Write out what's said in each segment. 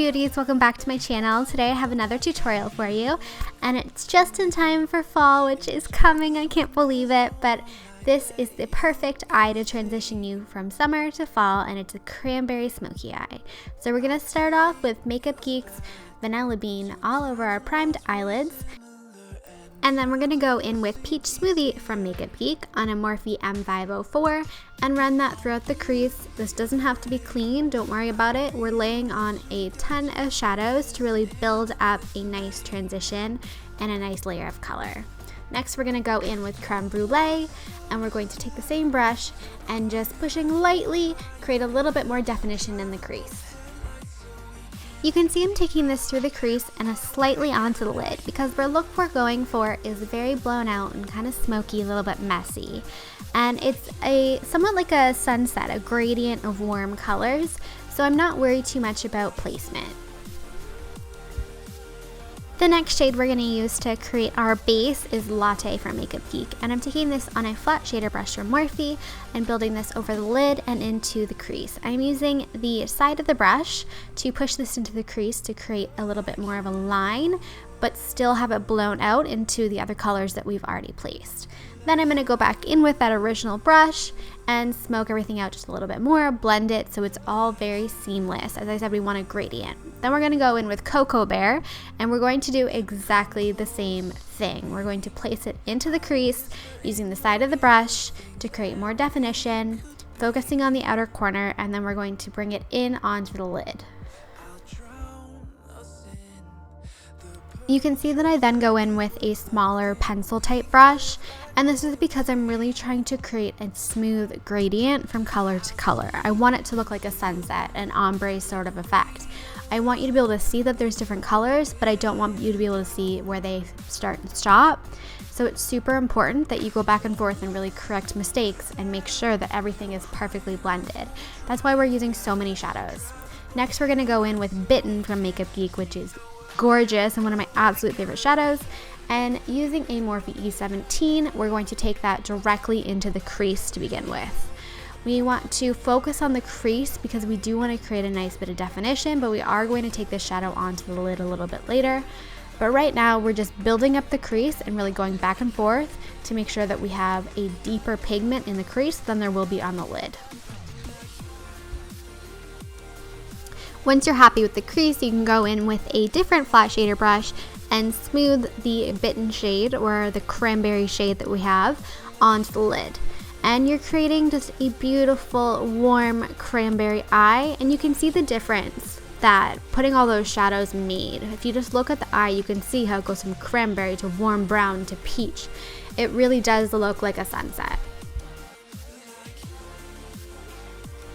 beauties, welcome back to my channel. Today I have another tutorial for you, and it's just in time for fall, which is coming. I can't believe it, but this is the perfect eye to transition you from summer to fall, and it's a Cranberry Smokey eye. So we're going to start off with Makeup Geek's Vanilla Bean all over our primed eyelids. And then we're going to go in with Peach Smoothie from Makeup Geek on a Morphe M504 and run that throughout the crease. This doesn't have to be clean, don't worry about it. We're laying on a ton of shadows to really build up a nice transition and a nice layer of color. Next we're going to go in with Creme Brûlée, and we're going to take the same brush and just pushing lightly create a little bit more definition in the crease. You can see I'm taking this through the crease and slightly onto the lid because the look we're going for is very blown out and kind of smoky, a little bit messy. And it's somewhat like a sunset, a gradient of warm colors, so I'm not worried too much about placement. The next shade we're going to use to create our base is Latte from Makeup Geek, and I'm taking this on a flat shader brush from Morphe and building this over the lid and into the crease. I'm using the side of the brush to push this into the crease to create a little bit more of a line, but still have it blown out into the other colors that we've already placed. Then I'm going to go back in with that original brush and smoke everything out just a little bit more, blend it so it's all very seamless. As I said, we want a gradient. Then we're going to go in with Cocoa Bear, and we're going to do exactly the same thing. We're going to place it into the crease using the side of the brush to create more definition, focusing on the outer corner, and then we're going to bring it in onto the lid. You can see that I then go in with a smaller pencil type brush, and this is because I'm really trying to create a smooth gradient from color to color. I want it to look like a sunset, an ombre sort of effect. I want you to be able to see that there's different colors, but I don't want you to be able to see where they start and stop. So it's super important that you go back and forth and really correct mistakes and make sure that everything is perfectly blended. That's why we're using so many shadows. Next we're going to go in with Bitten from Makeup Geek, which is gorgeous and one of my absolute favorite shadows, and using a Morphe E17 we're going to take that directly into the crease to begin with. We want to focus on the crease because we do want to create a nice bit of definition, but we are going to take this shadow onto the lid a little bit later. But right now we're just building up the crease and really going back and forth to make sure that we have a deeper pigment in the crease than there will be on the lid. Once you're happy with the crease, you can go in with a different flat shader brush and smooth the Bitten shade, or the cranberry shade that we have, onto the lid. And you're creating just a beautiful warm cranberry eye, and you can see the difference that putting all those shadows made. If you just look at the eye, you can see how it goes from cranberry to warm brown to peach. It really does look like a sunset.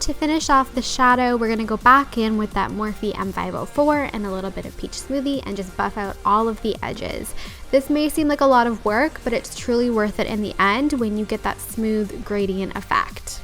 To finish off the shadow, we're going to go back in with that Morphe M504 and a little bit of Peach Smoothie and just buff out all of the edges. This may seem like a lot of work, but it's truly worth it in the end when you get that smooth gradient effect.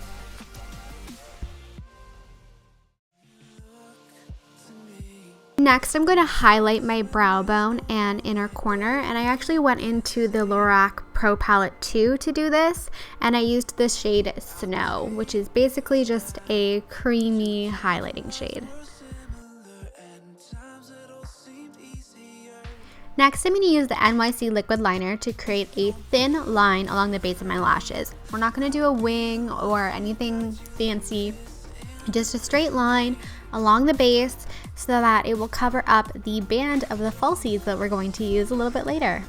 Next, I'm going to highlight my brow bone and inner corner, and I actually went into the Lorac Pro Palette 2 to do this, and I used the shade Snow, which is basically just a creamy highlighting shade. Next, I'm going to use the NYC Liquid Liner to create a thin line along the base of my lashes. We're not going to do a wing or anything fancy, just a straight line along the base so that it will cover up the band of the falsies that we're going to use a little bit later.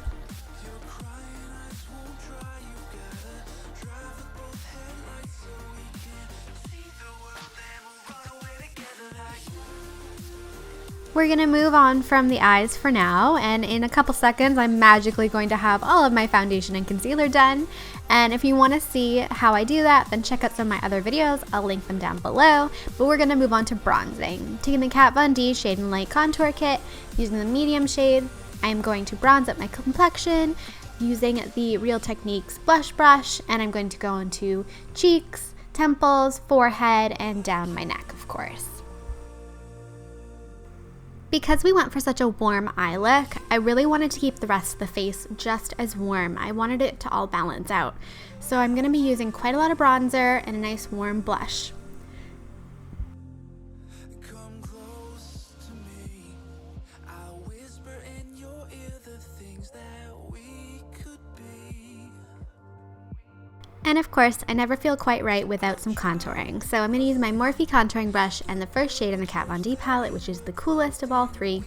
We're going to move on from the eyes for now, and in a couple seconds I'm magically going to have all of my foundation and concealer done. And if you want to see how I do that, then check out some of my other videos. I'll link them down below. But we're going to move on to bronzing. Taking the Kat Von D Shade and Light Contour Kit, using the medium shade, I am going to bronze up my complexion using the Real Techniques blush brush, and I'm going to go into cheeks, temples, forehead, and down my neck, of course. Because we went for such a warm eye look, I really wanted to keep the rest of the face just as warm. I wanted it to all balance out. So I'm going to be using quite a lot of bronzer and a nice warm blush. And of course, I never feel quite right without some contouring. So I'm going to use my Morphe contouring brush and the first shade in the Kat Von D palette, which is the coolest of all three.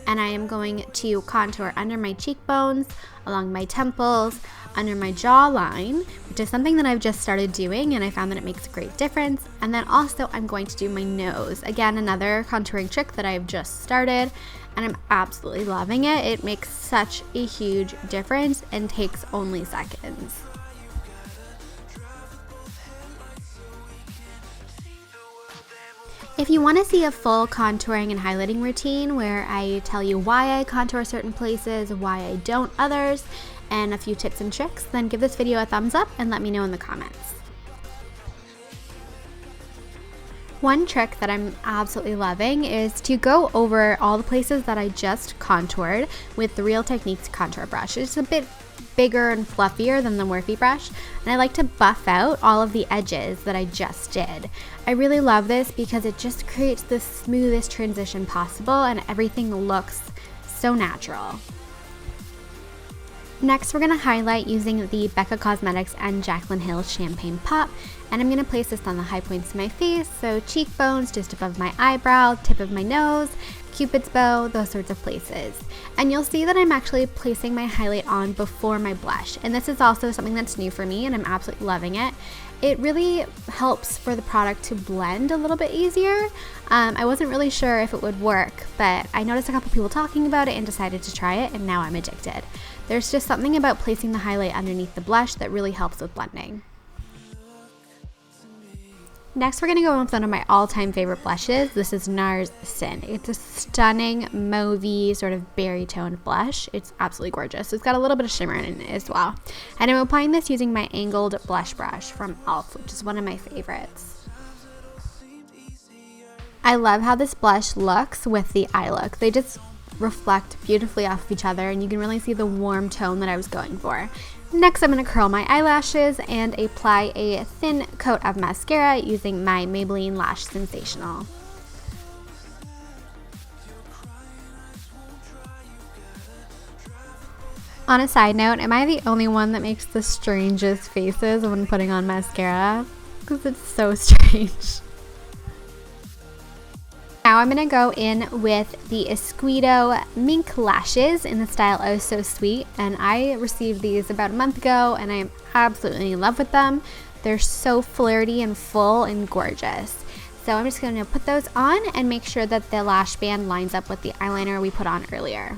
And I am going to contour under my cheekbones, along my temples, under my jawline, which is something that I've just started doing and I found that it makes a great difference. And then also I'm going to do my nose. Again, another contouring trick that I've just started and I'm absolutely loving it. It makes such a huge difference and takes only seconds. If you want to see a full contouring and highlighting routine where I tell you why I contour certain places, why I don't others, and a few tips and tricks, then give this video a thumbs up and let me know in the comments. One trick that I'm absolutely loving is to go over all the places that I just contoured with the Real Techniques contour brush. It's a bit bigger and fluffier than the Morphe brush, and I like to buff out all of the edges that I just did. I really love this because it just creates the smoothest transition possible and everything looks so natural. Next, we're going to highlight using the Becca Cosmetics and Jaclyn Hill Champagne Pop, and I'm going to place this on the high points of my face, so cheekbones, just above my eyebrow, tip of my nose, Cupid's bow, those sorts of places. And you'll see that I'm actually placing my highlight on before my blush, and this is also something that's new for me and I'm absolutely loving it. It really helps for the product to blend a little bit easier. I wasn't really sure if it would work, but I noticed a couple people talking about it and decided to try it, and now I'm addicted. There's just something about placing the highlight underneath the blush that really helps with blending. Next, we're going to go in with one of my all-time favorite blushes. This is NARS Sin. It's a stunning mauvey sort of berry toned blush. It's absolutely gorgeous. It's got a little bit of shimmer in it as well. And I'm applying this using my angled blush brush from e.l.f., which is one of my favorites. I love how this blush looks with the eye look. They just reflect beautifully off of each other and you can really see the warm tone that I was going for. Next, I'm going to curl my eyelashes and apply a thin coat of mascara using my Maybelline Lash Sensational. On a side note, am I the only one that makes the strangest faces when putting on mascara? Because it's so strange. Now I'm going to go in with the Esquido Mink Lashes in the style Oh So Sweet, and I received these about a month ago and I am absolutely in love with them. They're so flirty and full and gorgeous. So I'm just going to put those on and make sure that the lash band lines up with the eyeliner we put on earlier.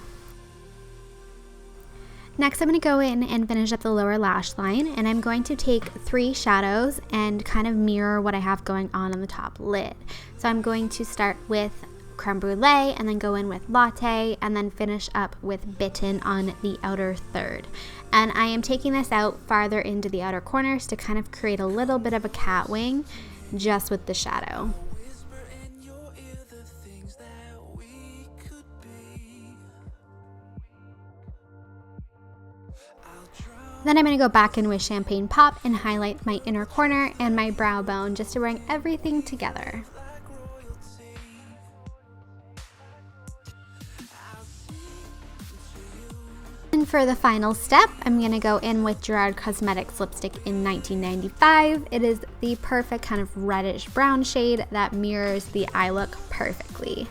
Next, I'm going to go in and finish up the lower lash line, and I'm going to take 3 shadows and kind of mirror what I have going on the top lid. So I'm going to start with Creme Brûlée and then go in with Latte and then finish up with Bitten on the outer third. And I am taking this out farther into the outer corners to kind of create a little bit of a cat wing just with the shadow. Then I'm going to go back in with Champagne Pop and highlight my inner corner and my brow bone just to bring everything together. And for the final step, I'm going to go in with Gerard Cosmetics lipstick in 1995. It is the perfect kind of reddish brown shade that mirrors the eye look perfectly.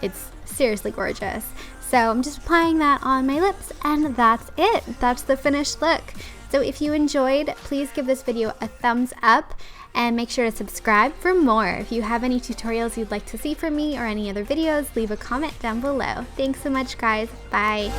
It's seriously gorgeous. So I'm just applying that on my lips and that's it. That's the finished look. So if you enjoyed, please give this video a thumbs up and make sure to subscribe for more. If you have any tutorials you'd like to see from me or any other videos, leave a comment down below. Thanks so much, guys. Bye.